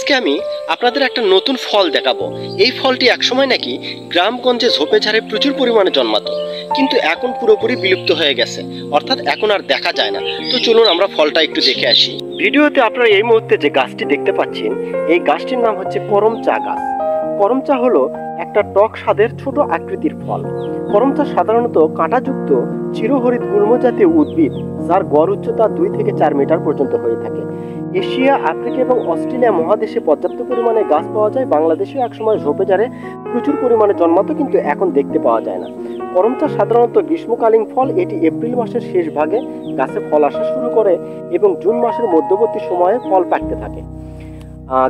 আজকে আমি আপনাদের একটা নতুন ফল দেখাবো। এই ফলটি একসময় নাকি গ্রামগঞ্জে ঝোপে ঝাড়ে প্রচুর পরিমাণে জন্মাতো, কিন্তু এখন পুরোপুরি বিলুপ্ত হয়ে গেছে, অর্থাৎ এখন আর দেখা যায় না। তো চলুন আমরা ফলটা একটু দেখে আসি। ভিডিওতে আপনারা এই মুহূর্তে যে গাছটি দেখতে পাচ্ছেন, এই গাছটির নাম হচ্ছে করম চা গাছ। করম চা হলো একটা টক স্বাদের ছোট আকৃতির ফল। করম চা সাধারণত কাঁটাযুক্ত চিরহরিৎ গুল্ম জাতীয় উদ্ভিদ, যার গড় উচ্চতা 2 থেকে 4 মিটার পর্যন্ত হয়ে থাকে। এশিয়া, আফ্রিকা এবং অস্ট্রেলিয়া মহাদেশে পর্যাপ্ত পরিমাণে গাছ পাওয়া যায়। বাংলাদেশেও একসময় ঝোপে ঝাড়ে প্রচুর পরিমাণে জন্মাতো, কিন্তু এখন দেখতে পাওয়া যায় না। করম চা সাধারণত গ্রীষ্মকালীন ফল। এটি এপ্রিল মাসের শেষ ভাগে গাছে ফল আসা শুরু করে এবং জুন মাসের মধ্যবর্তী সময়ে ফল পাকতে থাকে।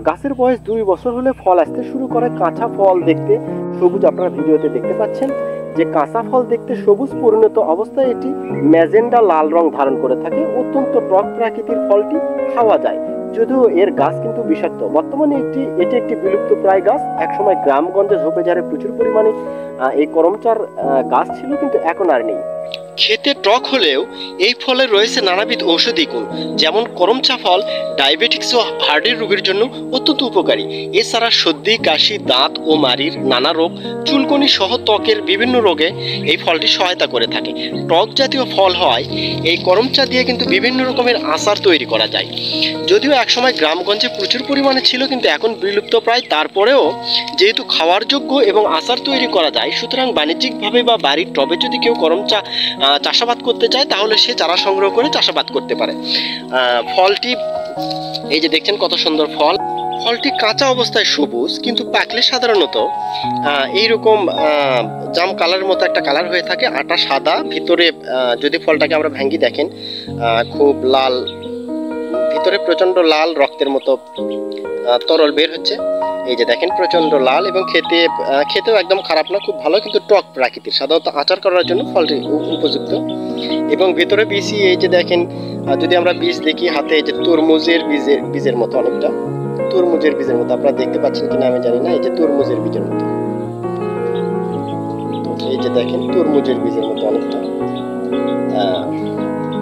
গাছের বয়স 2 বছর হলে ফল আসতে শুরু করে। কাঁচা ফল দেখতে সবুজ, আপনারা ভিডিওতে দেখতে পাচ্ছেন যে কাঁচা ফল দেখতে সবুজ, পরিণত অবস্থায় এটি ম্যাজেন্ডা লাল রং ধারণ করে থাকে। অত্যন্ত টক প্রাকৃতির ফলটি খাওয়া যায়, যদিও এর গাছ কিন্তু বিষাক্ত। বর্তমানে এটি একটি বিলুপ্ত প্রায় গাছ। একসময় গ্রামগঞ্জে ঝোপে ঝাড়ে প্রচুর পরিমাণে এই করমচার গাছ ছিল, কিন্তু এখন আর নেই। খেতে টক হলেও এই ফলে রয়েছে নানাবিধ ঔষধি গুণ, যেমন করম চা ফল ডায়াবেটিক্স ও হার্টের রোগের জন্য অত্যন্ত উপকারী। এছাড়া সর্দি, কাশি, দাঁত ও মাড়ির নানা রোগ, চুলকনি সহ ত্বকের বিভিন্ন রোগে এই ফলটি সহায়তা করে থাকে। টক জাতীয় ফল হয় এই করম চা দিয়ে কিন্তু বিভিন্ন রকমের আচার তৈরি করা যায়। যদিও একসময় গ্রামগঞ্জে প্রচুর পরিমাণে ছিল, কিন্তু এখন বিলুপ্ত প্রায়। তারপরেও যেহেতু খাওয়ার যোগ্য এবং আচার তৈরি করা যায়, সুতরাং বাণিজ্যিকভাবে বা বাড়ির টবে যদি কেউ করম চা চাষাবাদ করতে চায়, তাহলে সে চারা সংগ্রহ করে চাষাবাদ করতে পারে। ফলটি এই যে দেখছেন কত সুন্দর ফল। ফলটি কাঁচা অবস্থায় সবুজ, কিন্তু পাকলে সাধারণত এইরকম জাম কালারের মতো একটা কালার হয়ে থাকে। আটা সাদা, ভিতরে যদি ফলটাকে আমরা ভাঙ্গি দেখেন খুব লাল, ভিতরে প্রচন্ড লাল রক্তের মতো তরল বের হচ্ছে। এই যে দেখেন প্রচন্ড লাল, এবং খেতেও একদম খারাপ না, খুব ভালো, কিন্তু টক প্রাকৃতির। সাধারণত আচার করার জন্য ফলটি উপযুক্ত। এবং ভিতরে বীজ, এই যে দেখেন যদি আমরা বীজ দেখি হাতে, এই যে তরমুজের বীজের মতো, অনেকটা তরমুজের বীজের মতো। আপনারা দেখতে পাচ্ছেন কিনা আমি জানি না, এই যে তরমুজের বীজের মতো। এই যে দেখেন তরমুজের বীজের মতো অনেকটা।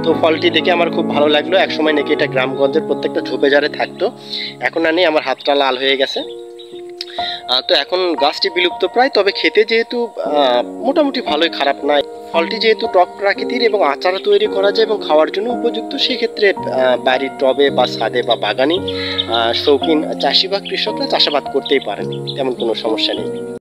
তো ফলটি দেখে আমার খুব ভালো লাগলো। একসময় নাকি এটা গ্রামগঞ্জের প্রত্যেকটা ঝোপে ঝাড়ে থাকতো, এখন আর নেই। আমার হাতটা লাল হয়ে গেছে। তো এখন গাছটি বিলুপ্ত প্রায়, তবে খেতে যেহেতু মোটামুটি ভালোই, খারাপ নয়। ফলটি যেহেতু টক প্রাকৃতির এবং আচার তৈরি করা যায় এবং খাওয়ার জন্য উপযুক্ত, সেক্ষেত্রে বাড়ির টবে বা ছাদে বা বাগানে শৌখিন চাষি বা কৃষকরা চাষাবাদ করতেই পারেন, তেমন কোনো সমস্যা নেই।